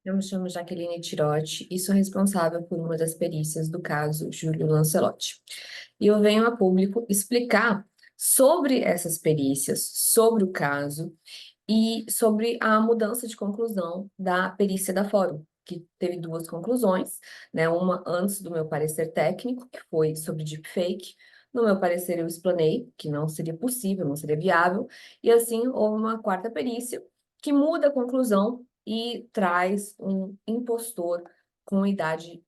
Eu me chamo Jaqueline Tirotti e sou responsável por uma das perícias do caso Júlio Lancelotti. E eu venho a público explicar sobre essas perícias, sobre o caso e sobre a mudança de conclusão da perícia da Fórum, que teve duas conclusões, né? Uma antes do meu parecer técnico, que foi sobre deepfake. No meu parecer, eu explanei que não seria possível, não seria viável, e assim houve uma quarta perícia que muda a conclusão e traz um impostor com idade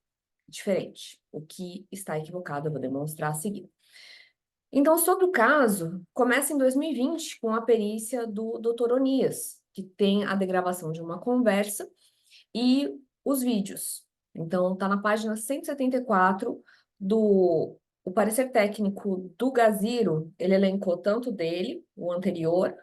diferente, o que está equivocado, eu vou demonstrar a seguir. Então, sobre o caso, começa em 2020 com a perícia do Dr. Onias, que tem a degravação de uma conversa e os vídeos. Então, está na página 174 do o parecer técnico do Gaziro, ele elencou tanto dele, o anterior,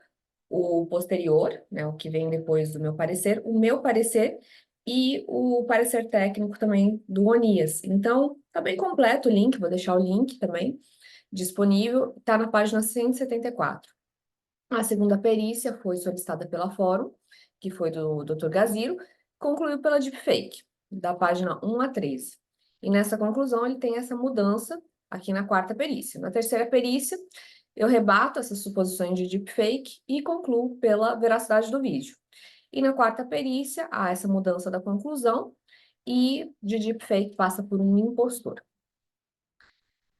o posterior, né, o que vem depois do o meu parecer e o parecer técnico também do Onias. Então, tá bem completo o link, vou deixar o link também disponível, está na página 174. A segunda perícia foi solicitada pela Fórum, que foi do Dr. Gaziro, concluiu pela deepfake, da página 1 a 13. E nessa conclusão ele tem essa mudança aqui na quarta perícia. Na terceira perícia, eu rebato essas suposições de deepfake e concluo pela veracidade do vídeo. E na quarta perícia, há essa mudança da conclusão e de deepfake passa por um impostor.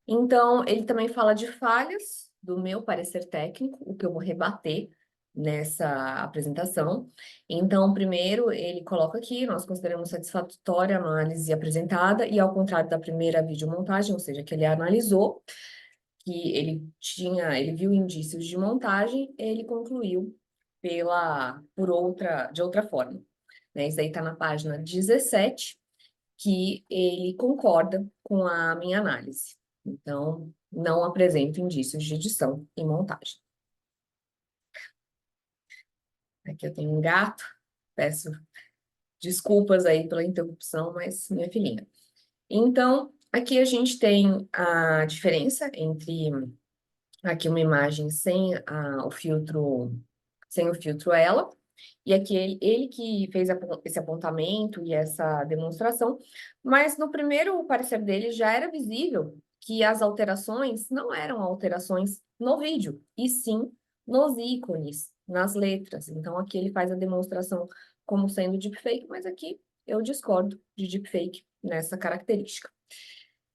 Então, ele também fala de falhas do meu parecer técnico, o que eu vou rebater nessa apresentação. Então, primeiro, ele coloca aqui, nós consideramos satisfatória a análise apresentada, e ao contrário da primeira videomontagem, ou seja, que ele analisou, que ele viu indícios de montagem, ele concluiu de outra forma. Né? Isso aí está na página 17, que ele concorda com a minha análise. Então, não apresento indícios de edição e montagem. Aqui eu tenho um gato, peço desculpas aí pela interrupção, mas minha filhinha. Então, aqui a gente tem a diferença entre aqui uma imagem sem o filtro ela, e aqui ele que fez esse apontamento e essa demonstração, mas no primeiro parecer dele já era visível que as alterações não eram alterações no vídeo, e sim nos ícones, nas letras. Então aqui ele faz a demonstração como sendo deepfake, mas aqui eu discordo de deepfake nessa característica.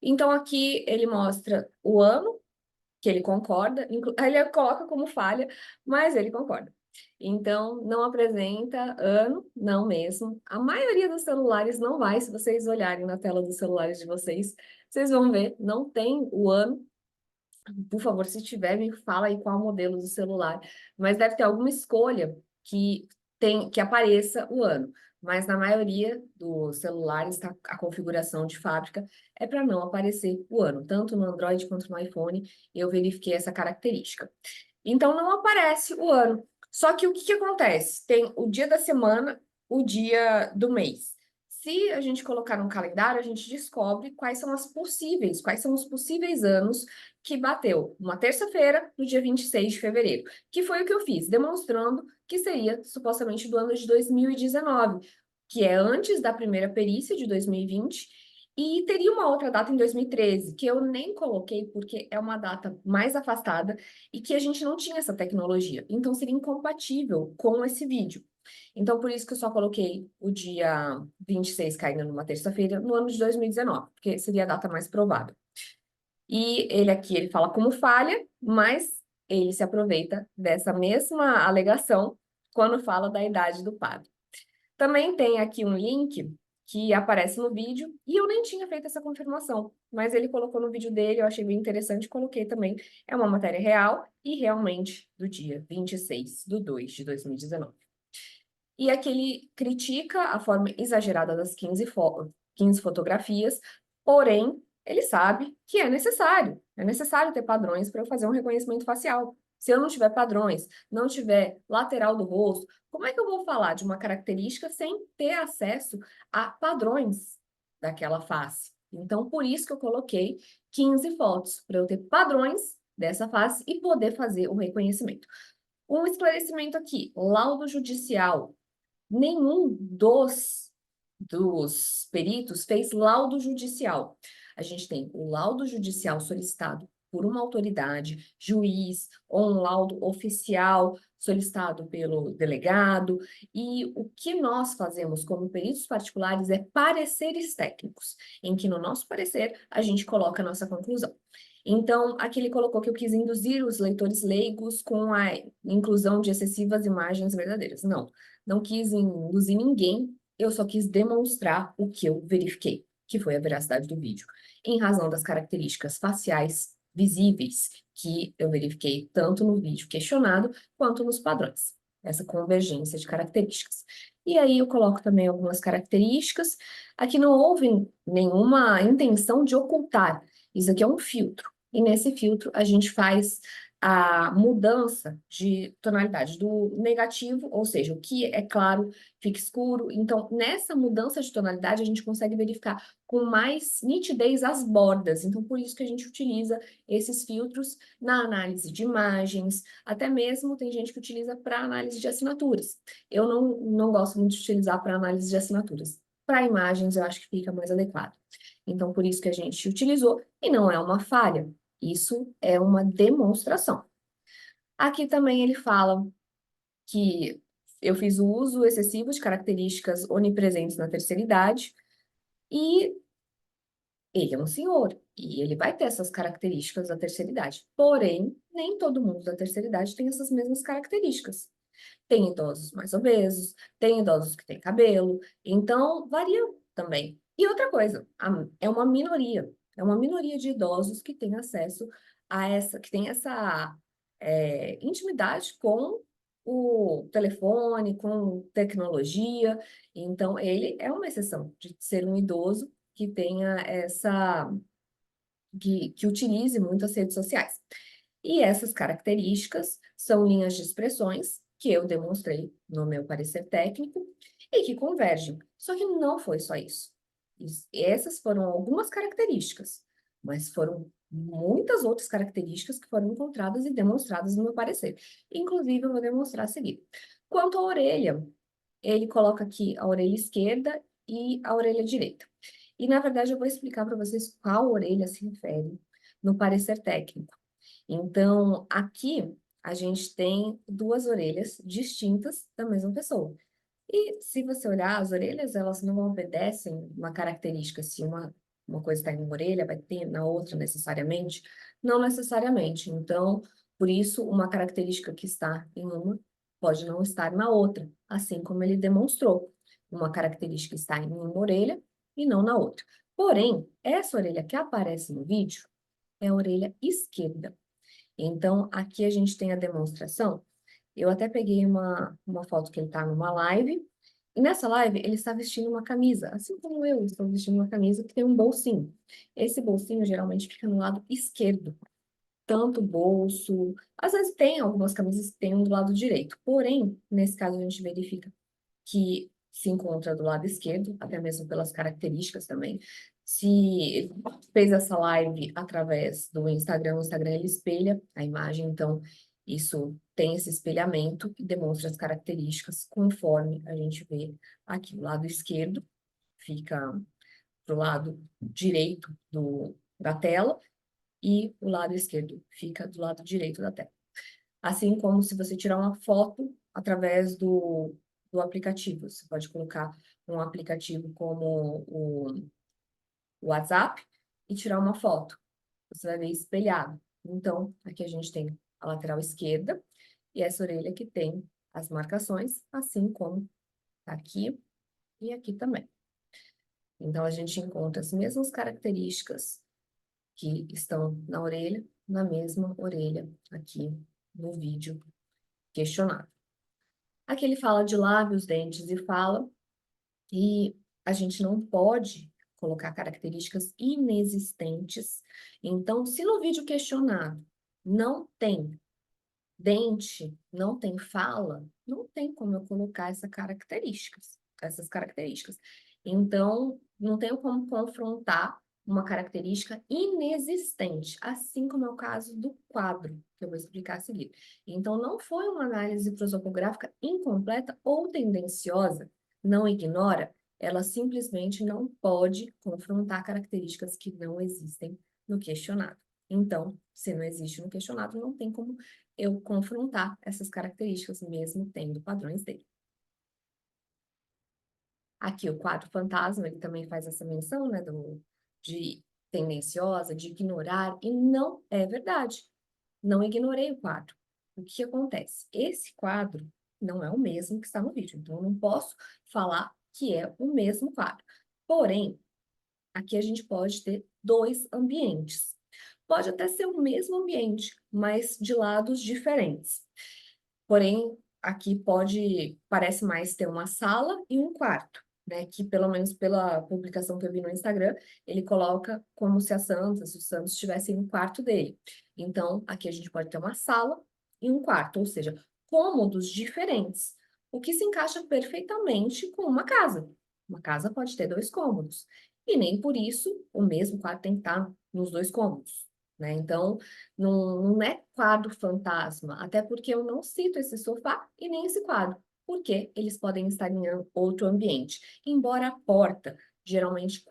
Então aqui ele mostra o ano que ele concorda, ele coloca como falha, mas ele concorda. Então, não apresenta ano, não mesmo. A maioria dos celulares não vai, se vocês olharem na tela dos celulares de vocês, vocês vão ver, não tem o ano. Por favor, se tiver, me fala aí qual modelo do celular. Mas deve ter alguma escolha que apareça o ano. Mas na maioria dos celulares, tá, a configuração de fábrica é para não aparecer o ano, tanto no Android quanto no iPhone, eu verifiquei essa característica. Então não aparece o ano. Só que o que acontece? Tem o dia da semana, o dia do mês. Se a gente colocar no calendário, a gente descobre quais são os possíveis anos que bateu uma terça-feira, no dia 26 de fevereiro, que foi o que eu fiz, demonstrando que seria supostamente do ano de 2019, que é antes da primeira perícia de 2020, e teria uma outra data em 2013, que eu nem coloquei porque é uma data mais afastada e que a gente não tinha essa tecnologia, então seria incompatível com esse vídeo. Então, por isso que eu só coloquei o dia 26 caindo numa terça-feira no ano de 2019, porque seria a data mais provável. E ele aqui, ele fala como falha, mas ele se aproveita dessa mesma alegação quando fala da idade do padre. Também tem aqui um link que aparece no vídeo, e eu nem tinha feito essa confirmação, mas ele colocou no vídeo dele, eu achei bem interessante, coloquei também. É uma matéria real e realmente do dia 26 de 2 de 2019. E aqui ele critica a forma exagerada das 15 fotografias, porém, ele sabe que é necessário ter padrões para eu fazer um reconhecimento facial. Se eu não tiver padrões, não tiver lateral do rosto, como é que eu vou falar de uma característica sem ter acesso a padrões daquela face? Então, por isso que eu coloquei 15 fotos, para eu ter padrões dessa face e poder fazer o reconhecimento. Um esclarecimento aqui, laudo judicial. Nenhum dos dos peritos fez laudo judicial. A gente tem o laudo judicial solicitado por uma autoridade, juiz, ou um laudo oficial solicitado pelo delegado, e o que nós fazemos como peritos particulares é pareceres técnicos, em que no nosso parecer a gente coloca a nossa conclusão. Então, aqui ele colocou que eu quis induzir os leitores leigos com a inclusão de excessivas imagens verdadeiras. Não, não quis induzir ninguém, eu só quis demonstrar o que eu verifiquei, que foi a veracidade do vídeo, em razão das características faciais visíveis que eu verifiquei tanto no vídeo questionado quanto nos padrões, essa convergência de características. E aí eu coloco também algumas características. Aqui não houve nenhuma intenção de ocultar, isso aqui é um filtro. E nesse filtro a gente faz a mudança de tonalidade do negativo, ou seja, o que é claro fica escuro. Então, nessa mudança de tonalidade, a gente consegue verificar com mais nitidez as bordas. Então, por isso que a gente utiliza esses filtros na análise de imagens, até mesmo tem gente que utiliza para análise de assinaturas. Eu não gosto muito de utilizar para análise de assinaturas. Para imagens, eu acho que fica mais adequado. Então, por isso que a gente utilizou, e não é uma falha, isso é uma demonstração. Aqui também ele fala que eu fiz o uso excessivo de características onipresentes na terceira idade, e ele é um senhor, e ele vai ter essas características da terceira idade. Porém, nem todo mundo da terceira idade tem essas mesmas características. Tem idosos mais obesos, tem idosos que têm cabelo, então varia também. E outra coisa, é uma minoria de idosos que tem acesso a essa, que tem essa intimidade com o telefone, com tecnologia. Então, ele é uma exceção de ser um idoso que tenha que utilize muito as redes sociais. E essas características são linhas de expressões que eu demonstrei no meu parecer técnico e que convergem. Só que não foi só isso. Essas foram algumas características, mas foram muitas outras características que foram encontradas e demonstradas no meu parecer. Inclusive, eu vou demonstrar a seguir. Quanto à orelha, ele coloca aqui a orelha esquerda e a orelha direita. E, na verdade, eu vou explicar para vocês qual orelha se refere no parecer técnico. Então, aqui a gente tem duas orelhas distintas da mesma pessoa. E se você olhar, as orelhas, elas não obedecem uma característica. Se uma coisa está em uma orelha, vai ter na outra necessariamente? Não necessariamente. Então, por isso, uma característica que está em uma pode não estar na outra, assim como ele demonstrou. Uma característica está em uma orelha e não na outra. Porém, essa orelha que aparece no vídeo é a orelha esquerda. Então, aqui a gente tem a demonstração. Eu até peguei uma foto que ele está numa live, e nessa live ele está vestindo uma camisa, assim como eu estou vestindo uma camisa que tem um bolsinho. Esse bolsinho geralmente fica no lado esquerdo, tanto bolso, às vezes tem algumas camisas que tem um do lado direito, porém, nesse caso a gente verifica que se encontra do lado esquerdo, até mesmo pelas características também. Se ele fez essa live através do Instagram, o Instagram ele espelha a imagem, então isso tem esse espelhamento que demonstra as características conforme a gente vê aqui. O lado esquerdo fica pro lado direito da tela e o lado esquerdo fica do lado direito da tela. Assim como se você tirar uma foto através do aplicativo. Você pode colocar um aplicativo como o WhatsApp e tirar uma foto. Você vai ver espelhado. Então, aqui a gente tem a lateral esquerda e essa orelha que tem as marcações, assim como aqui e aqui também. Então, a gente encontra as mesmas características que estão na orelha, na mesma orelha aqui no vídeo questionado. Aqui ele fala de lábios, dentes e fala, e a gente não pode colocar características inexistentes. Então, se no vídeo questionado não tem dente, não tem fala, não tem como eu colocar essas características. Então, não tenho como confrontar uma característica inexistente, assim como é o caso do quadro, que eu vou explicar a seguir. Então, não foi uma análise prosopográfica incompleta ou tendenciosa, não ignora ela simplesmente não pode confrontar características que não existem no questionado. Então, se não existe no questionado, não tem como eu confrontar essas características, mesmo tendo padrões dele. Aqui, o quadro fantasma, ele também faz essa menção, né, de tendenciosa, de ignorar, e não é verdade. Não ignorei o quadro. O que acontece? Esse quadro não é o mesmo que está no vídeo, então eu não posso falar que é o mesmo quadro. Porém, aqui a gente pode ter dois ambientes. Pode até ser o mesmo ambiente, mas de lados diferentes. Porém, aqui parece mais ter uma sala e um quarto, né? Que pelo menos pela publicação que eu vi no Instagram, ele coloca como se os Santos estivessem no quarto dele. Então, aqui a gente pode ter uma sala e um quarto, ou seja, cômodos diferentes, o que se encaixa perfeitamente com uma casa. Uma casa pode ter dois cômodos, e nem por isso o mesmo quarto tem que estar nos dois cômodos, né? Então, não é quadro fantasma, até porque eu não cito esse sofá e nem esse quadro, porque eles podem estar em outro ambiente. Embora a porta, geralmente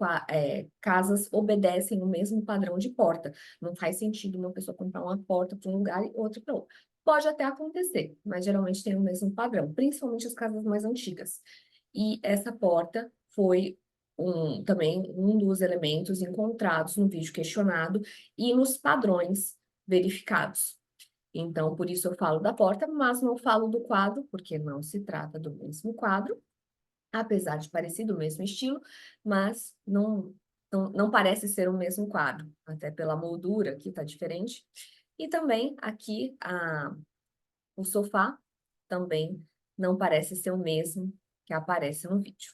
casas obedecem o mesmo padrão de porta. Não faz sentido uma pessoa comprar uma porta para um lugar e outra para outro. Pode até acontecer, mas geralmente tem o mesmo padrão, principalmente as casas mais antigas. E essa porta foi também um dos elementos encontrados no vídeo questionado e nos padrões verificados. Então, por isso eu falo da porta, mas não falo do quadro, porque não se trata do mesmo quadro, apesar de parecer do mesmo estilo, mas não parece ser o mesmo quadro, até pela moldura que está diferente. E também aqui o sofá também não parece ser o mesmo que aparece no vídeo.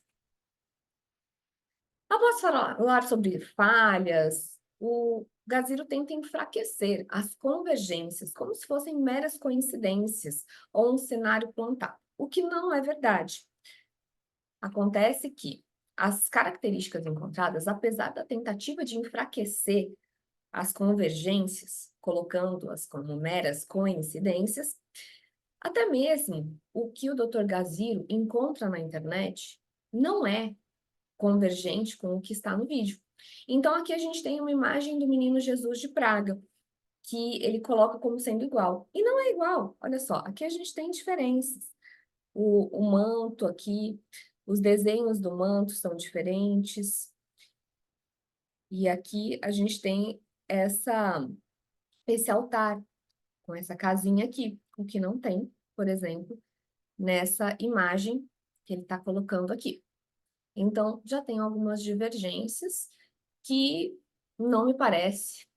Após falar sobre falhas, o Gaziro tenta enfraquecer as convergências, como se fossem meras coincidências ou um cenário plantado, o que não é verdade. Acontece que as características encontradas, apesar da tentativa de enfraquecer as convergências, colocando-as como meras coincidências, até mesmo o que o Dr. Gaziro encontra na internet não é convergente com o que está no vídeo. Então, aqui a gente tem uma imagem do menino Jesus de Praga, que ele coloca como sendo igual. E não é igual, olha só, aqui a gente tem diferenças. O manto aqui, os desenhos do manto são diferentes. E aqui a gente tem esse altar, com essa casinha aqui, o que não tem, por exemplo, nessa imagem que ele está colocando aqui. Então, já tem algumas divergências que não me parece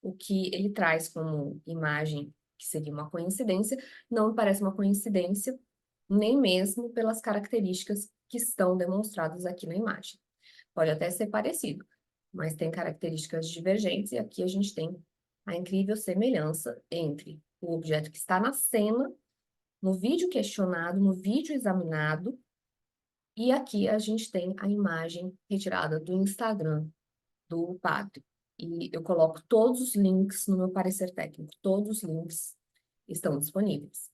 o que ele traz como imagem, que seria uma coincidência, não me parece uma coincidência, nem mesmo pelas características que estão demonstradas aqui na imagem. Pode até ser parecido, mas tem características divergentes, e aqui a gente tem a incrível semelhança entre o objeto que está na cena, no vídeo questionado, no vídeo examinado, e aqui a gente tem a imagem retirada do Instagram do padre. E eu coloco todos os links no meu parecer técnico, todos os links estão disponíveis.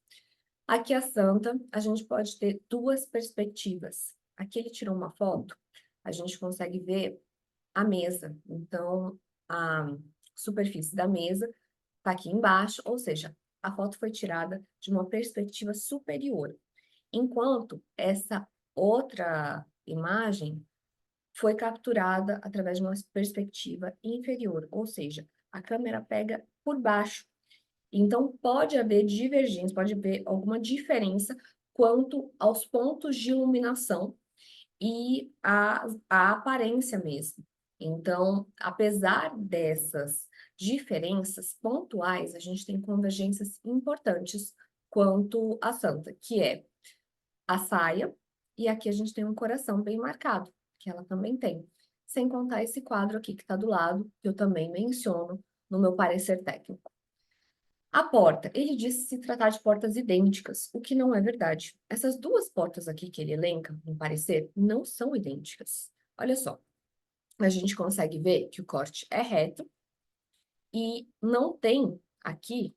Aqui a santa, a gente pode ter duas perspectivas. Aqui ele tirou uma foto, a gente consegue ver a mesa. Então, a superfície da mesa está aqui embaixo, ou seja, a foto foi tirada de uma perspectiva superior. Enquanto essa outra imagem foi capturada através de uma perspectiva inferior, ou seja, a câmera pega por baixo. Então, pode haver divergência, pode haver alguma diferença quanto aos pontos de iluminação e a aparência mesmo. Então, apesar dessas diferenças pontuais, a gente tem convergências importantes quanto à santa, que é a saia, e aqui a gente tem um coração bem marcado, que ela também tem. Sem contar esse quadro aqui que está do lado, que eu também menciono no meu parecer técnico. A porta, ele disse se tratar de portas idênticas, o que não é verdade. Essas duas portas aqui que ele elenca no parecer não são idênticas. Olha só, a gente consegue ver que o corte é reto e não tem aqui,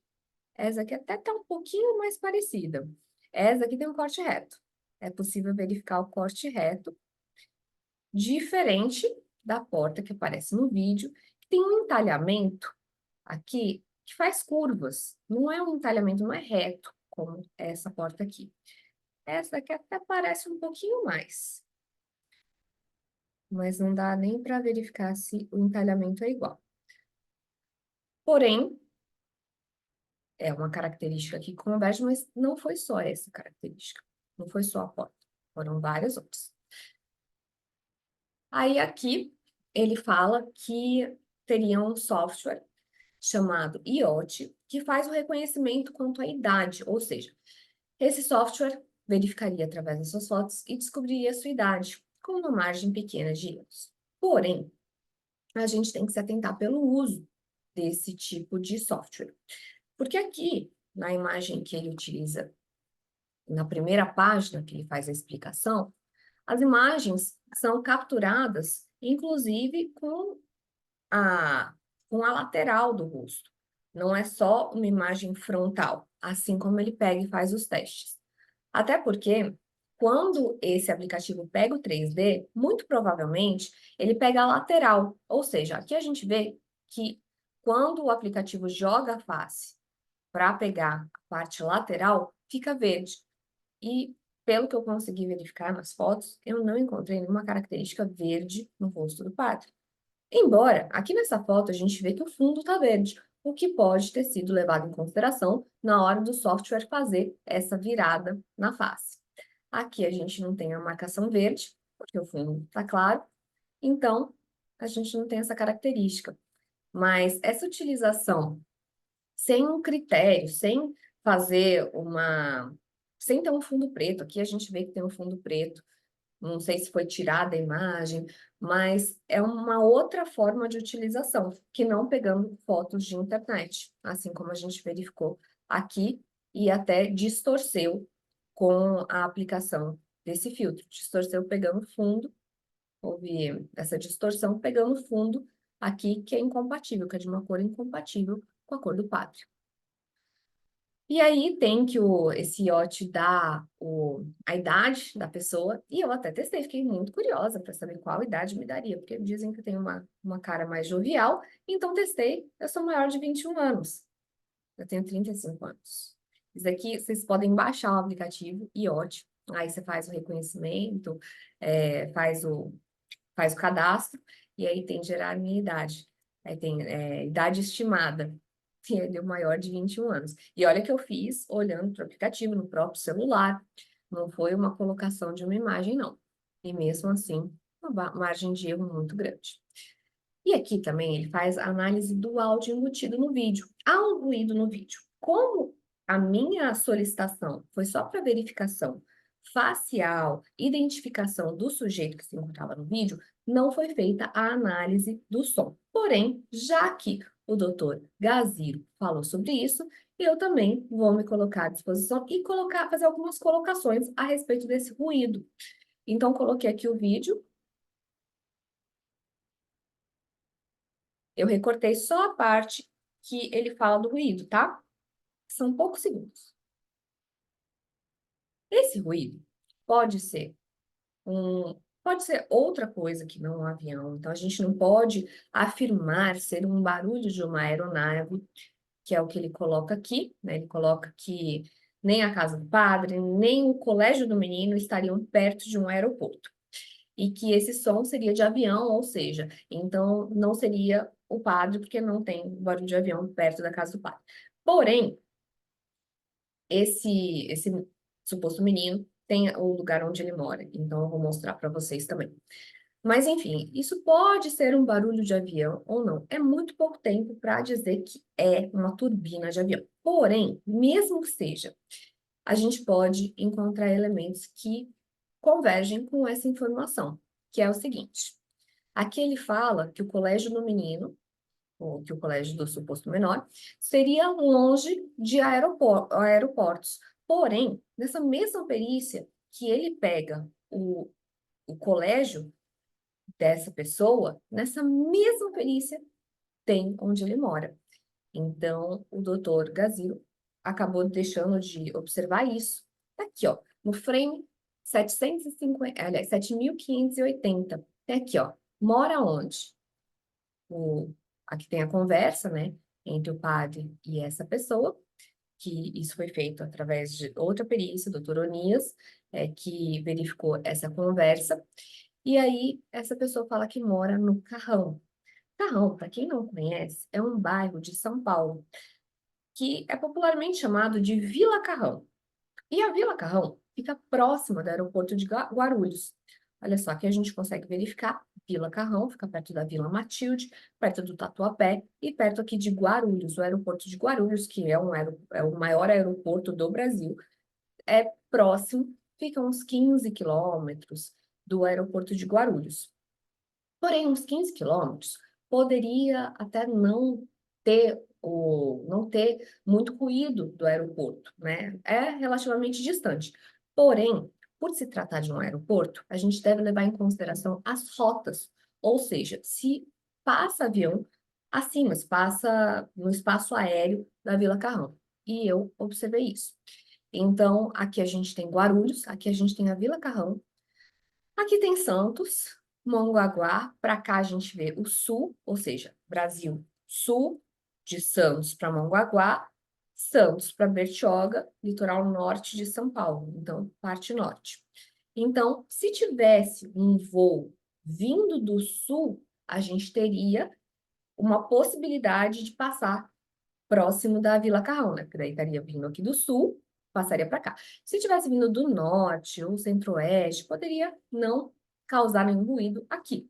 essa aqui até está um pouquinho mais parecida. Essa aqui tem um corte reto. É possível verificar o corte reto diferente da porta que aparece no vídeo, que tem um entalhamento aqui que faz curvas. Não é um entalhamento, não é reto, como essa porta aqui. Essa daqui até parece um pouquinho mais, mas não dá nem para verificar se o entalhamento é igual. Porém, é uma característica que converge, mas não foi só essa característica. Não foi só a porta, foram várias outras. Aí aqui ele fala que teria um software chamado IoT, que faz o reconhecimento quanto à idade, ou seja, esse software verificaria através das suas fotos e descobriria a sua idade, com uma margem pequena de erros. Porém, a gente tem que se atentar pelo uso desse tipo de software. Porque aqui, na imagem que ele utiliza, na primeira página que ele faz a explicação, as imagens são capturadas, inclusive a, com a lateral do rosto. Não é só uma imagem frontal, assim como ele pega e faz os testes. Até porque, quando esse aplicativo pega o 3D, muito provavelmente ele pega a lateral. Ou seja, aqui a gente vê que quando o aplicativo joga a face para pegar a parte lateral, fica verde. E, pelo que eu consegui verificar nas fotos, eu não encontrei nenhuma característica verde no rosto do padre. Embora, aqui nessa foto, a gente vê que o fundo está verde, o que pode ter sido levado em consideração na hora do software fazer essa virada na face. Aqui a gente não tem a marcação verde, porque o fundo está claro, então a gente não tem essa característica. Mas essa utilização sem um critério, sem fazer uma... sem ter um fundo preto, aqui a gente vê que tem um fundo preto, não sei se foi tirada a imagem, mas é uma outra forma de utilização, que não pegando fotos de internet, assim como a gente verificou aqui, e até distorceu com a aplicação desse filtro. Distorceu pegando fundo, houve essa distorção pegando fundo aqui, que é incompatível, que é de uma cor incompatível com a cor do pátrio. E aí tem que esse iote dá a idade da pessoa, e eu até testei, fiquei muito curiosa para saber qual idade me daria, porque dizem que eu tenho uma cara mais jovial, então testei, eu sou maior de 21 anos, eu tenho 35 anos. Isso aqui, vocês podem baixar o aplicativo iote, aí você faz o reconhecimento, faz o cadastro, e aí tem gerar minha idade. Aí tem idade estimada, que ele é o maior de 21 anos. E olha que eu fiz olhando para o aplicativo, no próprio celular, não foi uma colocação de uma imagem, não. E mesmo assim, uma margem de erro muito grande. E aqui também ele faz a análise do áudio embutido no vídeo. Há um ruído no vídeo. Como a minha solicitação foi só para verificação facial, identificação do sujeito que se encontrava no vídeo, não foi feita a análise do som. Porém, já que o doutor Gaziro falou sobre isso, eu também vou me colocar à disposição e fazer algumas colocações a respeito desse ruído. Então, coloquei aqui o vídeo. Eu recortei só a parte que ele fala do ruído, tá? São poucos segundos. Esse ruído pode ser pode ser outra coisa que não um avião. Então, a gente não pode afirmar ser um barulho de uma aeronave, que é o que ele coloca aqui, né? Ele coloca que nem a casa do padre, nem o colégio do menino estariam perto de um aeroporto. E que esse som seria de avião, ou seja, então não seria o padre, porque não tem barulho de avião perto da casa do padre. Porém, esse suposto menino tem o lugar onde ele mora, então eu vou mostrar para vocês também. Mas, enfim, isso pode ser um barulho de avião ou não. É muito pouco tempo para dizer que é uma turbina de avião. Porém, mesmo que seja, a gente pode encontrar elementos que convergem com essa informação, que é o seguinte. Aqui ele fala que o colégio do menino, ou que o colégio do suposto menor, seria longe de aeroportos. Porém, nessa mesma perícia que ele pega o colégio dessa pessoa, nessa mesma perícia tem onde ele mora. Então, o doutor Gaziro acabou deixando de observar isso. Tá aqui, ó, no frame 750, aliás, 7.580. Tem aqui, ó, mora onde? Aqui tem a conversa, né, entre o padre e essa pessoa, que isso foi feito através de outra perícia, doutor Onias, que verificou essa conversa. E aí, essa pessoa fala que mora no Carrão. Carrão, para quem não conhece, é um bairro de São Paulo, que é popularmente chamado de Vila Carrão. E a Vila Carrão fica próxima do aeroporto de Guarulhos. Olha só, aqui a gente consegue verificar. Vila Carrão fica perto da Vila Matilde, perto do Tatuapé e perto aqui de Guarulhos, o aeroporto de Guarulhos, que é o maior aeroporto do Brasil, é próximo, fica uns 15 quilômetros do aeroporto de Guarulhos. Porém, uns 15 quilômetros poderia até não ter muito ruído do aeroporto, né? É relativamente distante. Porém, por se tratar de um aeroporto, a gente deve levar em consideração as rotas, ou seja, se passa avião acima, se passa no espaço aéreo da Vila Carrão. E eu observei isso. Então, aqui a gente tem Guarulhos, aqui a gente tem a Vila Carrão, aqui tem Santos, Mongaguá, para cá a gente vê o sul, ou seja, Brasil sul, de Santos para Mongaguá, Santos para Bertioga, litoral norte de São Paulo, então parte norte. Então, se tivesse um voo vindo do sul, a gente teria uma possibilidade de passar próximo da Vila Carrão, né? Porque daí estaria vindo aqui do sul, passaria para cá. Se tivesse vindo do norte ou centro-oeste, poderia não causar nenhum ruído aqui.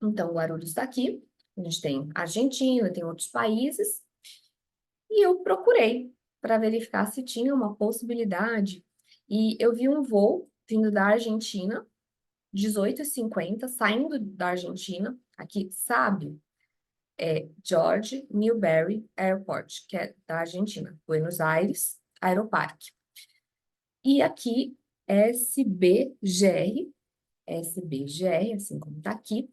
Então, Guarulhos está aqui, a gente tem Argentina, tem outros países, e eu procurei para verificar se tinha uma possibilidade, e eu vi um voo vindo da Argentina, 18h50, saindo da Argentina, aqui, sabe? George Newberry Airport, que é da Argentina, Buenos Aires, Aeroparque. E aqui, SBGR, assim como está aqui,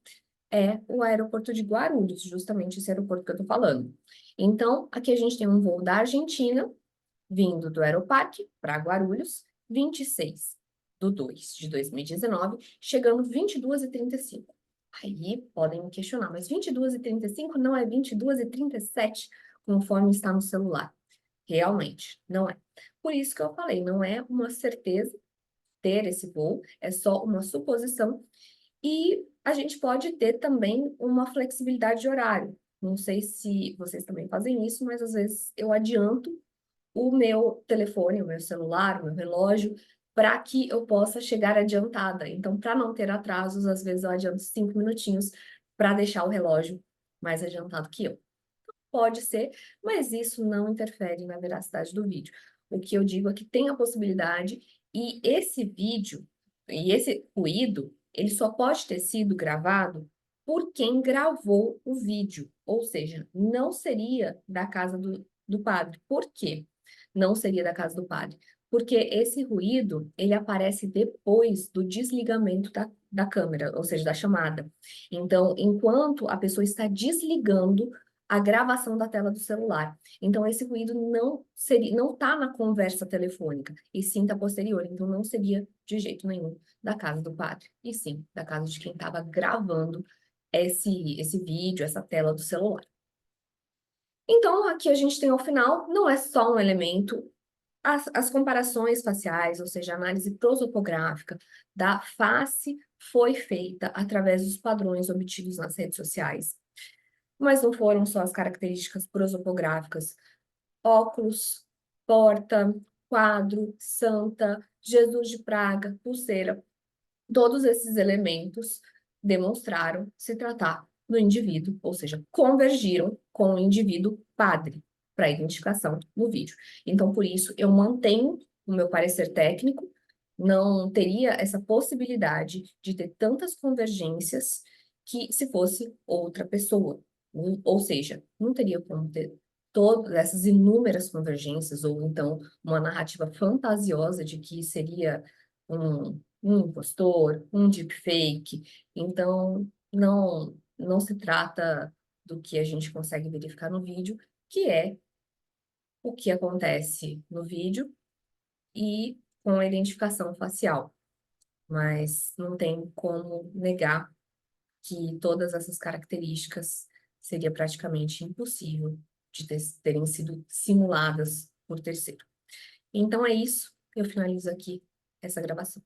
é o aeroporto de Guarulhos, justamente esse aeroporto que eu estou falando. Então, aqui a gente tem um voo da Argentina, vindo do Aeroparque para Guarulhos, 26/2 de 2019, chegando 22h35. Aí podem me questionar, mas 22h35 não é 22h37, conforme está no celular. Realmente, não é. Por isso que eu falei, não é uma certeza ter esse voo, é só uma suposição. E a gente pode ter também uma flexibilidade de horário. Não sei se vocês também fazem isso, mas às vezes eu adianto o meu telefone, o meu celular, o meu relógio, para que eu possa chegar adiantada. Então, para não ter atrasos, às vezes eu adianto 5 minutinhos para deixar o relógio mais adiantado que eu. Pode ser, mas isso não interfere na veracidade do vídeo. O que eu digo é que tem a possibilidade, e esse vídeo, e esse ruído, ele só pode ter sido gravado por quem gravou o vídeo, ou seja, não seria da casa do padre. Por quê? Não seria da casa do padre. Porque esse ruído, ele aparece depois do desligamento da câmera, ou seja, da chamada. Então, enquanto a pessoa está desligando a gravação da tela do celular. Então, esse ruído não está na conversa telefônica, e sim está posterior. Então, não seria de jeito nenhum da casa do padre, e sim da casa de quem estava gravando esse vídeo, essa tela do celular. Então, aqui a gente tem ao final, não é só um elemento, as comparações faciais, ou seja, a análise prosopográfica da face foi feita através dos padrões obtidos nas redes sociais. Mas não foram só as características prosopográficas. Óculos, porta, quadro, santa, Jesus de praga, pulseira. Todos esses elementos demonstraram se tratar do indivíduo, ou seja, convergiram com o indivíduo padre para identificação no vídeo. Então, por isso, eu mantenho o meu parecer técnico, não teria essa possibilidade de ter tantas convergências que se fosse outra pessoa. Ou seja, não teria como ter todas essas inúmeras convergências, ou então uma narrativa fantasiosa de que seria um impostor, um deepfake. Então, não se trata do que a gente consegue verificar no vídeo, que é o que acontece no vídeo e com a identificação facial. mas não tem como negar que todas essas características seria praticamente impossível de terem sido simuladas por terceiro. Então é isso, eu finalizo aqui essa gravação.